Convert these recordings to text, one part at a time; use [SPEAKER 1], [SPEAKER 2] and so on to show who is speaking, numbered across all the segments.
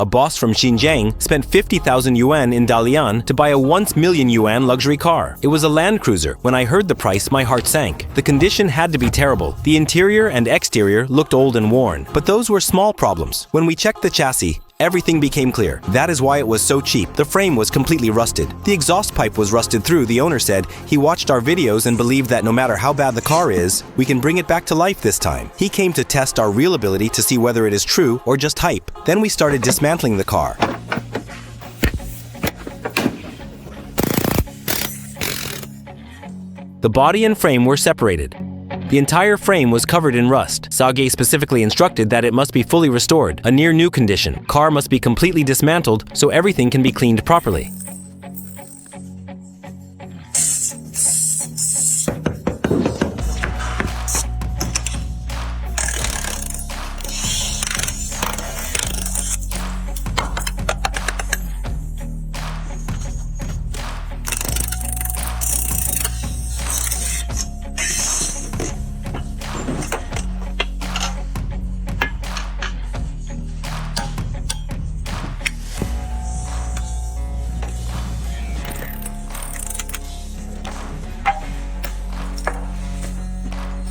[SPEAKER 1] A boss from Xinjiang spent 50,000 yuan in Dalian to buy a once million yuan luxury car. It was a Land Cruiser. When I heard the price, my heart sank. The condition had to be terrible. The interior and exterior looked old and worn, but those were small problems. When we checked the chassis, everything became clear. That is why it was so cheap. The frame was completely rusted. The exhaust pipe was rusted through. The owner said he watched our videos and believed that no matter how bad the car is, we can bring it back to life this time. He came to test our real ability to see whether it is true or just hype. Then we started dismantling the car. The body and frame were separated. The entire frame was covered in rust. Sage specifically instructed that it must be fully restored, a near-new condition. Car must be completely dismantled so everything can be cleaned properly.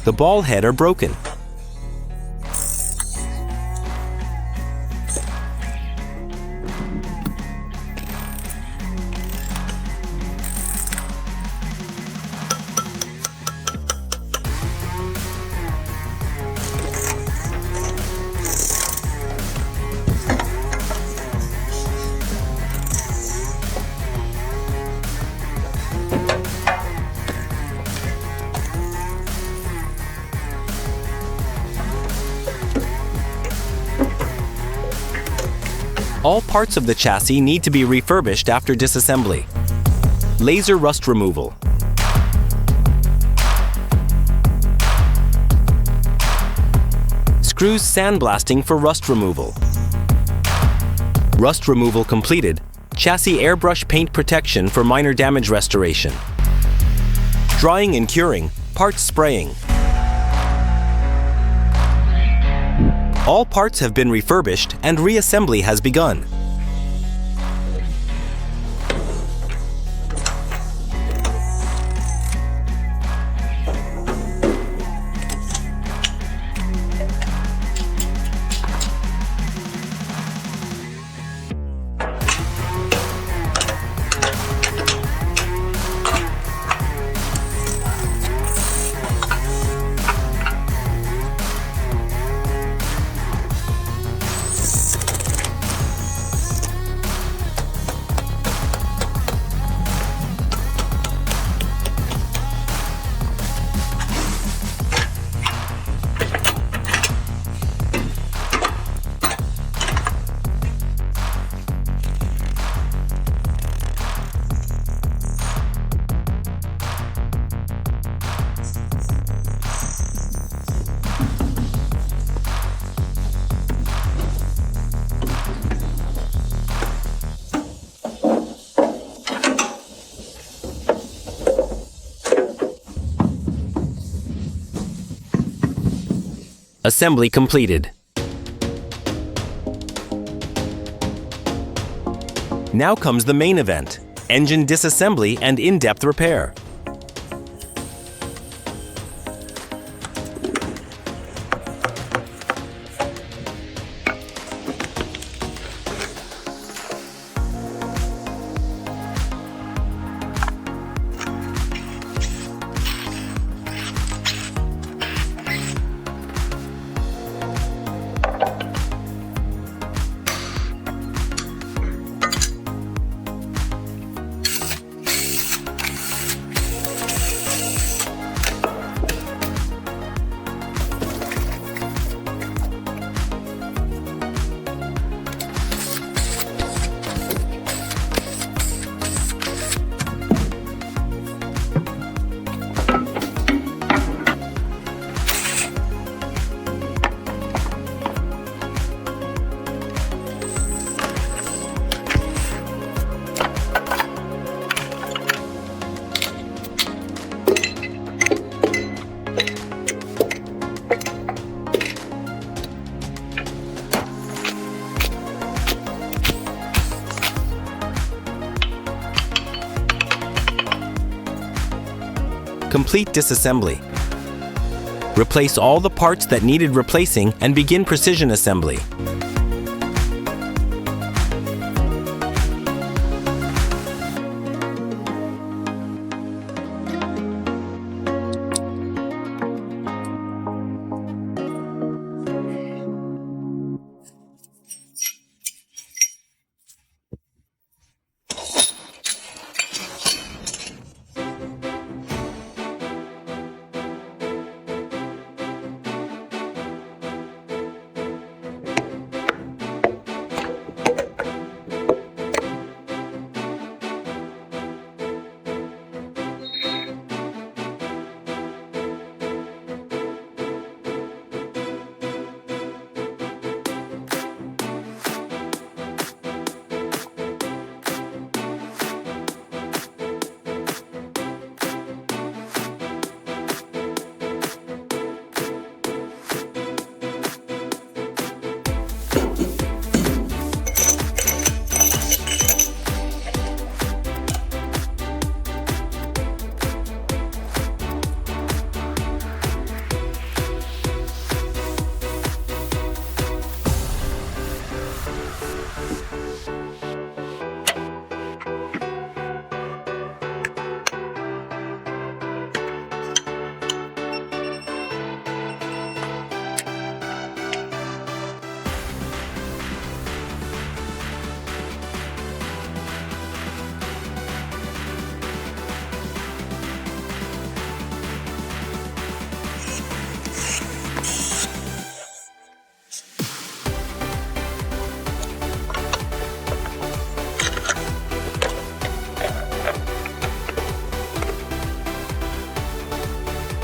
[SPEAKER 1] The ball head are broken. All parts of the chassis need to be refurbished after disassembly. Laser rust removal. Screws sandblasting for rust removal. Rust removal completed. Chassis airbrush paint protection for minor damage restoration. Drying and curing. Parts spraying. All parts have been refurbished and reassembly has begun. Assembly completed. Now comes the main event, engine disassembly and in-depth repair. complete disassembly. Replace all the parts that needed replacing and begin precision assembly.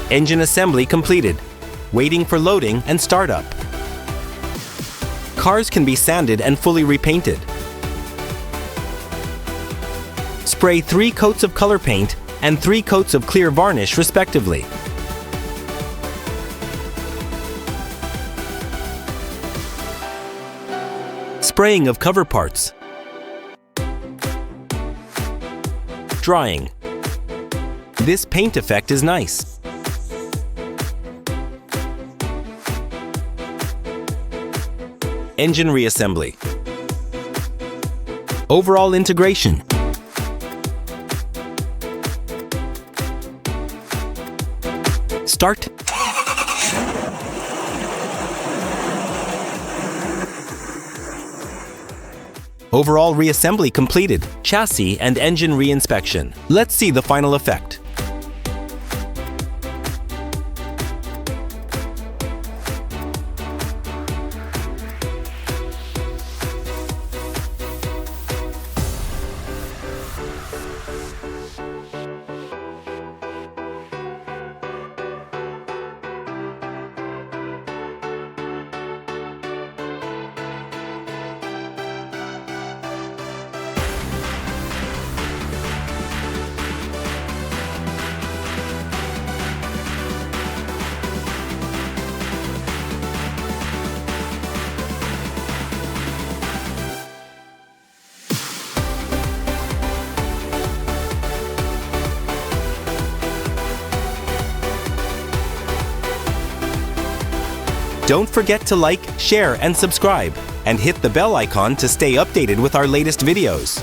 [SPEAKER 1] Engine assembly completed. Waiting for loading and startup. Cars can be sanded and fully repainted. Spray 3 coats of color paint and 3 coats of clear varnish respectively. Spraying of cover parts. Drying. This paint effect is nice. Engine reassembly. Overall integration. Start. Overall reassembly completed. Chassis and engine reinspection. Let's see the final effect. Don't forget to like, share, and subscribe, and hit the bell icon to stay updated with our latest videos.